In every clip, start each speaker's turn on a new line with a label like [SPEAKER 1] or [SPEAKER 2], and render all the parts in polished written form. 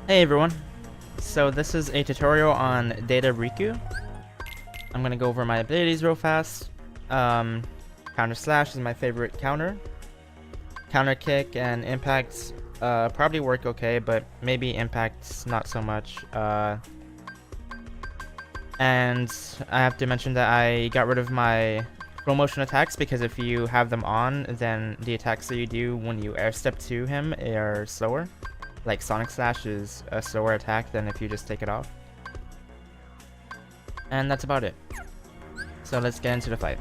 [SPEAKER 1] Hey everyone, so this is a tutorial on Data Riku. I'm gonna go over my abilities real fast. Counter Slash is my favorite counter. Counter Kick and Impact probably work okay, but maybe Impact's not so much. And I have to mention that I got rid of my slow motion attacks because if you have them on, then the attacks that you do when you air step to him are slower. Like Sonic Slash is a slower attack than if you just take it off. And that's about it. So let's get into the fight.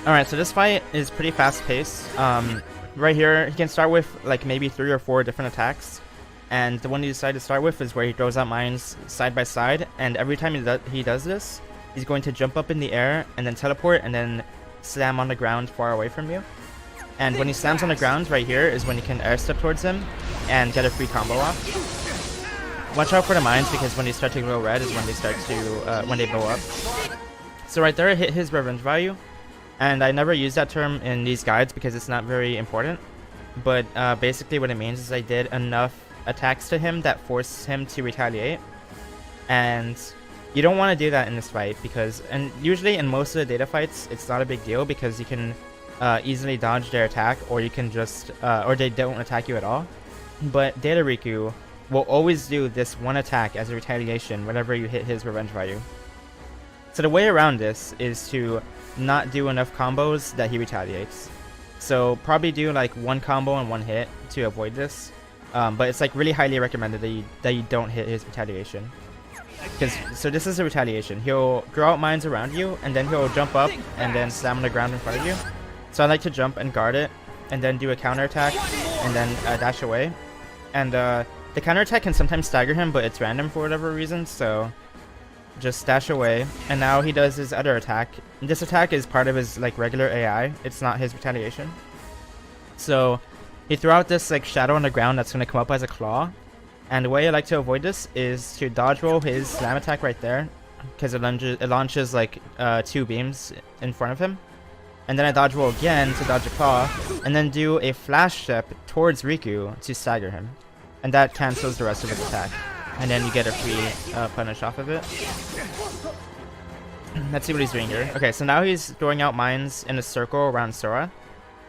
[SPEAKER 1] Alright, so this fight is pretty fast paced. Right here, he can start with like maybe 3 or 4 different attacks. And the one you decide to start with is where he throws out mines side by side. And every time he does this, he's going to jump up in the air and then teleport and then slam on the ground far away from you. And when he slams on the ground right here is when you can air step towards him and get a free combo off. Watch out for the mines because when they start to glow red is when they start to when they blow up. So right there, I hit his revenge value, and I never use that term in these guides because it's not very important. But basically, what it means is I did enough attacks to him that forced him to retaliate, and you don't want to do that in this fight because, and usually in most of the data fights, it's not a big deal because you can easily dodge their attack, or you can just, or they don't attack you at all. But Data Riku will always do this one attack as a retaliation whenever you hit his revenge value. So the way around this is to not do enough combos that he retaliates. So probably do like one combo and one hit to avoid this. But it's like really highly recommended that you don't hit his retaliation. So this is a retaliation. He'll draw out mines around you, and then he'll jump up and then slam on the ground in front of you. So I like to jump and guard it, and then do a counter attack, and then dash away. And the counter attack can sometimes stagger him, but it's random for whatever reason, so just dash away. And now he does his other attack. This attack is part of his like regular AI. It's not his retaliation. So he throw out this like shadow on the ground that's going to come up as a claw. And the way I like to avoid this is to dodge roll his slam attack right there, because it launches like 2 beams in front of him. And then I dodge roll again to dodge a claw, and then do a flash step towards Riku to stagger him. And that cancels the rest of his attack. And then you get a free punish off of it. Let's see what he's doing here. Okay, so now he's throwing out mines in a circle around Sora.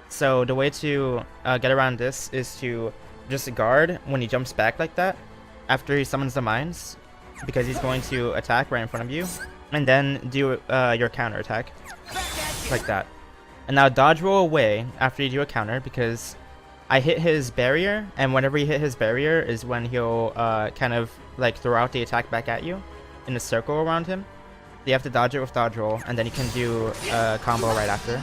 [SPEAKER 1] So the way to get around this is to just guard when he jumps back like that after he summons the mines, because he's going to attack right in front of you, and then do your counter attack like that. And now dodge roll away after you do a counter, because I hit his barrier, and whenever you hit his barrier is when he'll kind of like throw out the attack back at you in a circle around him. You have to dodge it with dodge roll, and then you can do a combo right after.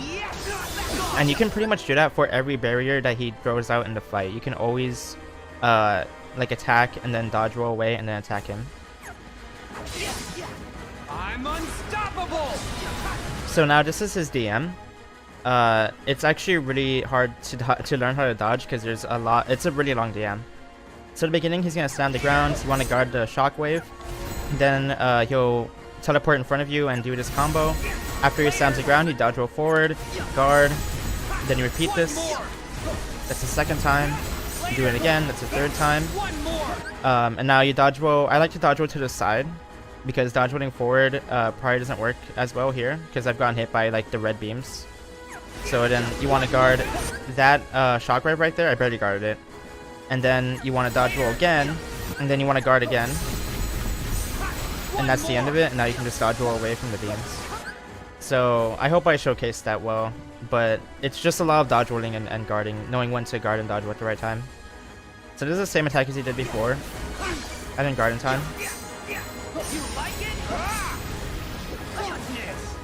[SPEAKER 1] And you can pretty much do that for every barrier that he throws out in the fight. You can always like attack and then dodge roll away and then attack him.
[SPEAKER 2] I'm unstoppable.
[SPEAKER 1] So now this is his DM. It's actually really hard to learn how to dodge because there's a lot. It's a really long DM. So at the beginning, he's gonna stand the ground. So you want to guard the shockwave. Then he'll teleport in front of you and do this combo. After he slams the ground, you dodge roll forward, guard. Then you repeat this. That's the second time. You do it again. That's the third time. And now you dodge roll. I like to dodge roll to the side, because dodge rolling forward probably doesn't work as well here, because I've gotten hit by like the red beams. So then you want to guard that shockwave right there. I barely guarded it. And then you want to dodge roll again, and then you want to guard again. And that's the end of it. And now you can just dodge roll away from the beams. So I hope I showcased that well, but it's just a lot of dodge rolling and guarding, knowing when to guard and dodge at the right time. So this is the same attack as he did before. I didn't guard in time.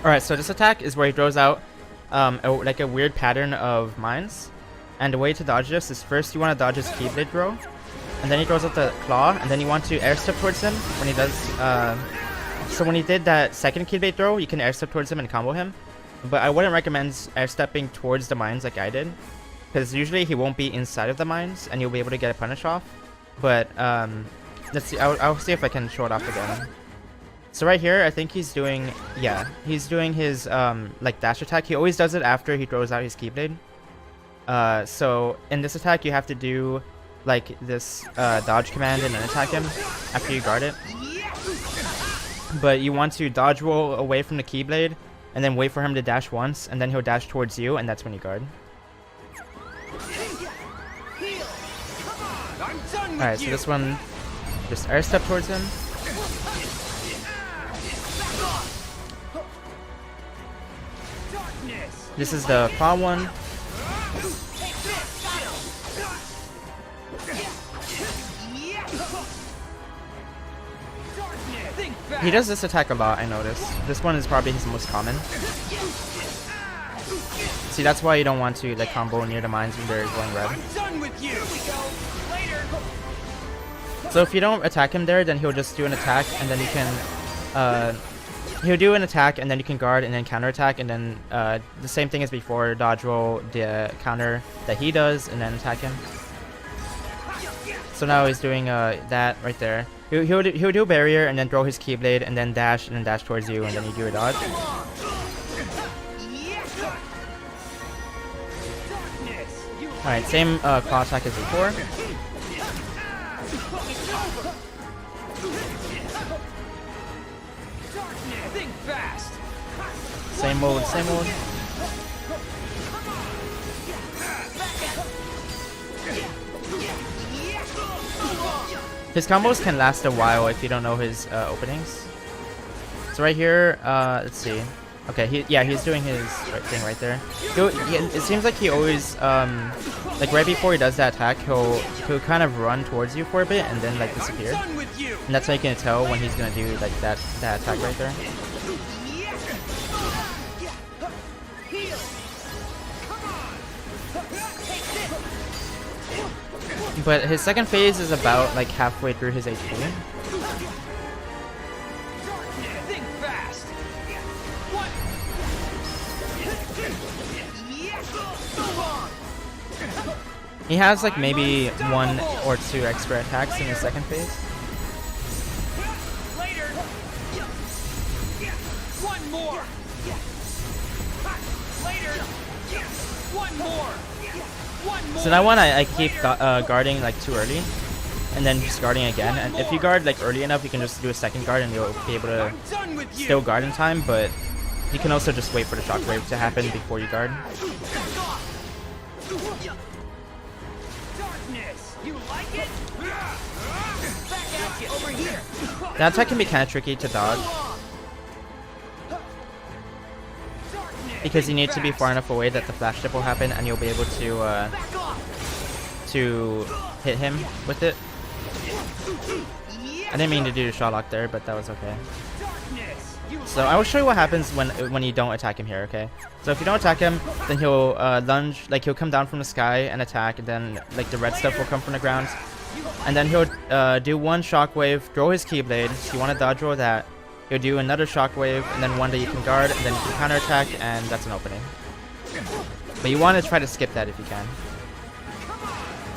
[SPEAKER 1] Alright, so this attack is where he throws out like a weird pattern of mines. And the way to dodge this is first you want to dodge his Keyblade throw, and then he throws out the claw, and then you want to air step towards him when he does. So when he did that second Keyblade throw, you can air step towards him and combo him. But I wouldn't recommend air stepping towards the mines like I did, because usually he won't be inside of the mines and you'll be able to get a punish off. But let's see. I'll see if I can show it off again. So right here, I think he's doing, yeah, he's doing his like dash attack. He always does it after he throws out his Keyblade. So in this attack, you have to do like this dodge command and then attack him after you guard it. But you want to dodge roll away from the Keyblade and then wait for him to dash once, and then he'll dash towards you, and that's when you guard. Alright, so this one, just air step towards him. This is the claw one. He does this attack a lot, I noticed. This one is probably his most common. See, that's why you don't want to like combo near the mines when they're going red. So if you don't attack him there, then he'll just do an attack, and then you can he'll do an attack, and then you can guard and then counter attack, and then the same thing as before, dodge roll the counter that he does and then attack him. So now he's doing that right there. He'll do barrier and then throw his Keyblade and then dash towards you, and then you do a dodge. Alright, same claw attack as before. Same mode, same mode. His combos can last a while if you don't know his openings. So right here, let's see. Okay, he's doing his thing right there. It seems like he always, like right before he does that attack, he'll kind of run towards you for a bit and then like disappear. And that's how you can tell when he's gonna do like that attack right there. But his second phase is about like halfway through his HP. He has like maybe 1 or 2 extra attacks in his second phase. So that one I keep guarding like too early, and then just guarding again. And if you guard like early enough, you can just do a second guard and you'll be able to still guard in time. But you can also just wait for the shockwave to happen before you guard. That attack can be kind of tricky to dodge, because you need to be far enough away that the flash dip will happen, and you'll be able to hit him with it. I didn't mean to do the shot lock there, but that was okay. So I will show you what happens when you don't attack him here, okay? So if you don't attack him, then he'll lunge, like he'll come down from the sky and attack, and then like the red stuff will come from the ground. And then he'll do one shockwave, throw his Keyblade. So you want to dodge roll that. He'll do another shockwave, and then one that you can guard, and then you can counterattack, and that's an opening. But you want to try to skip that if you can.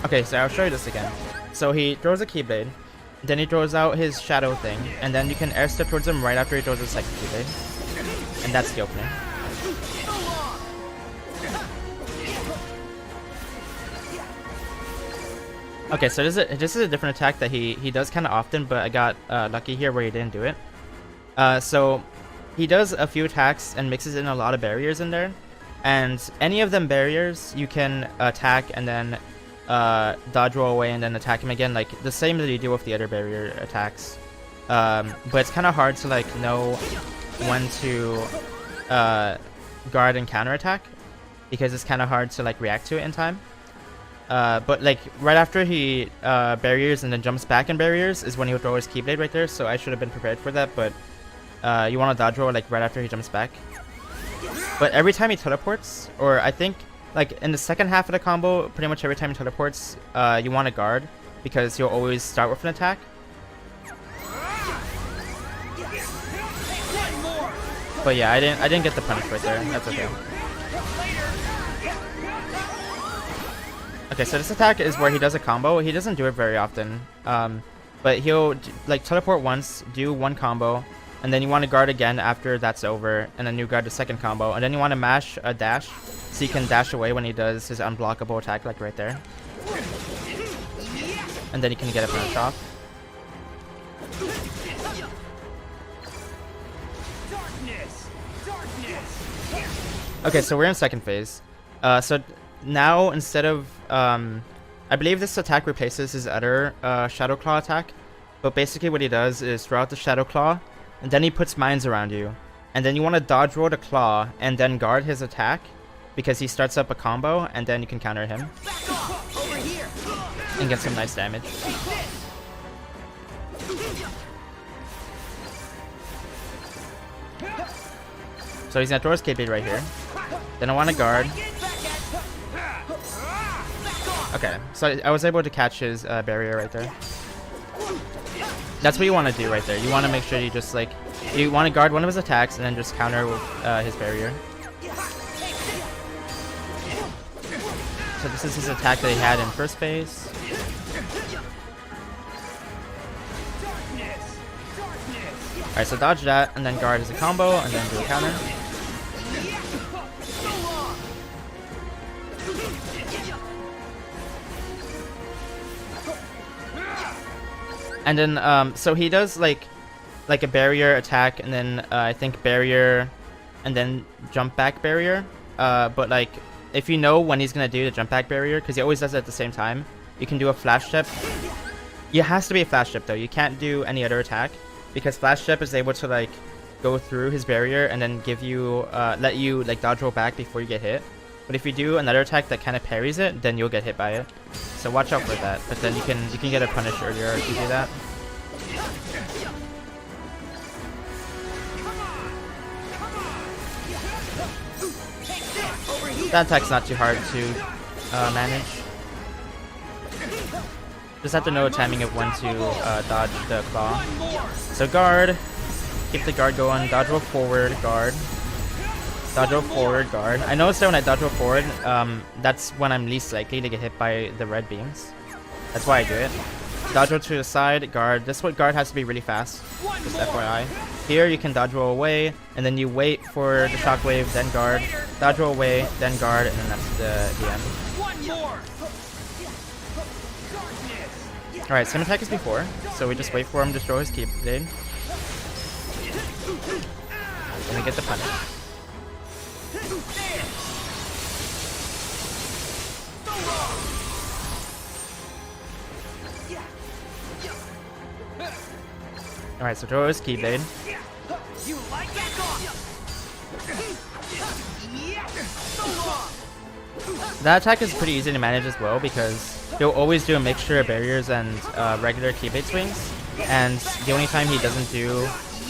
[SPEAKER 1] Okay, so I'll show you this again. So he throws a Keyblade, then he throws out his shadow thing, and then you can air step towards him right after he throws his second Keyblade. And that's the opening. Okay, so this is a different attack that he does kind of often, but I got lucky here where he didn't do it. So he does a few attacks and mixes in a lot of barriers in there, and any of them barriers you can attack and then dodge roll away and then attack him again, like the same that you do with the other barrier attacks. But it's kind of hard to like know when to guard and counterattack, because it's kind of hard to like react to it in time. But like right after he barriers and then jumps back in barriers is when he'll throw his Keyblade right there, so I should have been prepared for that, but you want to dodge roll like right after he jumps back. But every time he teleports, or I think like in the second half of the combo, pretty much every time he teleports, you want to guard, because you'll always start with an attack. But yeah, I didn't get the punish right there. That's okay. Okay, so this attack is where he does a combo. He doesn't do it very often, but he'll like teleport once, do one combo, and then you want to guard again after that's over, and then you guard the second combo, and then you want to mash a dash so you can dash away when he does his unblockable attack, like right there. And then you can get a punish off. Okay, so we're in second phase. So now instead of I believe this attack replaces his other Shadow Claw attack, but basically what he does is throw out the Shadow Claw, and then he puts mines around you, and then you want to dodge roll the claw and then guard his attack because he starts up a combo, and then you can counter him and get some nice damage. So he's gonna throw his K-bait right here. Then I want to guard. Okay, so I was able to catch his barrier right there. That's what you want to do right there. You want to make sure you just like, you want to guard one of his attacks and then just counter with his barrier. So this is his attack that he had in first phase. Alright, so dodge that and then guard as a combo and then do a counter. And then, so he does like a barrier attack, and then I think barrier, and then jump back barrier. But like, if you know when he's gonna do the jump back barrier, because he always does it at the same time, you can do a flash step. It has to be a flash step though. You can't do any other attack, because flash step is able to like go through his barrier and then give you, let you like dodge roll back before you get hit. But if you do another attack that kind of parries it, then you'll get hit by it. So watch out for that. But then you can get a punish earlier if you do that. That attack's not too hard to manage. Just have to know the timing of when to dodge the claw. So guard, keep the guard going. Dodge roll forward, guard. Dodge roll forward, guard. I noticed that when I dodge roll forward, that's when I'm least likely to get hit by the red beams. That's why I do it. Dodge roll to the side, guard. This what guard has to be really fast. Just FYI. Here you can dodge roll away, and then you wait for the shockwave, then guard. Dodge roll away, then guard, and then that's the end. Alright, same attack as before. So we just wait for him to throw his Keyblade. And we get the punish. Alright, so throw his Keyblade. That attack is pretty easy to manage as well, because he'll always do a mixture of barriers and regular Keyblade swings. And the only time he doesn't do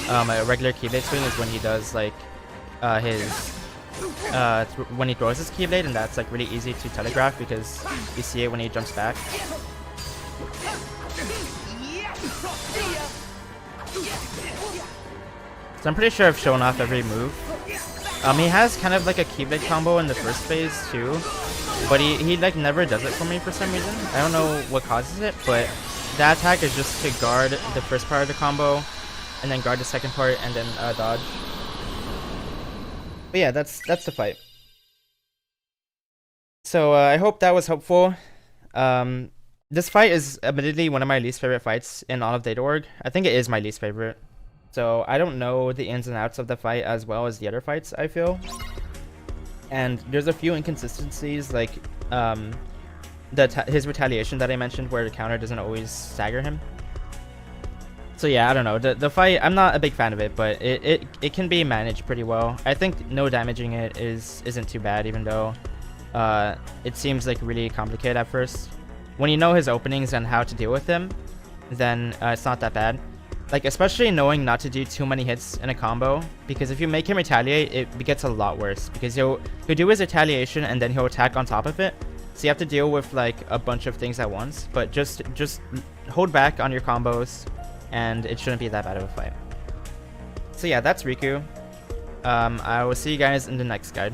[SPEAKER 1] a regular Keyblade swing is when he does like when he throws his Keyblade, and that's like really easy to telegraph because you see it when he jumps back. So I'm pretty sure I've shown off every move. He has kind of like a Keyblade combo in the first phase too, but he like never does it for me for some reason. I don't know what causes it, but that attack is just to guard the first part of the combo, and then guard the second part, and then dodge. But yeah, that's the fight. So I hope that was helpful. This fight is admittedly one of my least favorite fights in all of Data.org. I think it is my least favorite. So I don't know the ins and outs of the fight as well as the other fights, I feel. And there's a few inconsistencies, like his retaliation that I mentioned, where the counter doesn't always stagger him. So yeah, I don't know. The fight, I'm not a big fan of it, but it can be managed pretty well. I think no damaging it isn't too bad, even though it seems like really complicated at first. When you know his openings and how to deal with him, then it's not that bad. Like, especially knowing not to do too many hits in a combo, because if you make him retaliate, it gets a lot worse, because he'll do his retaliation and then he'll attack on top of it. So you have to deal with like a bunch of things at once, but just hold back on your combos, and it shouldn't be that bad of a fight. So yeah, that's Riku. I will see you guys in the next guide.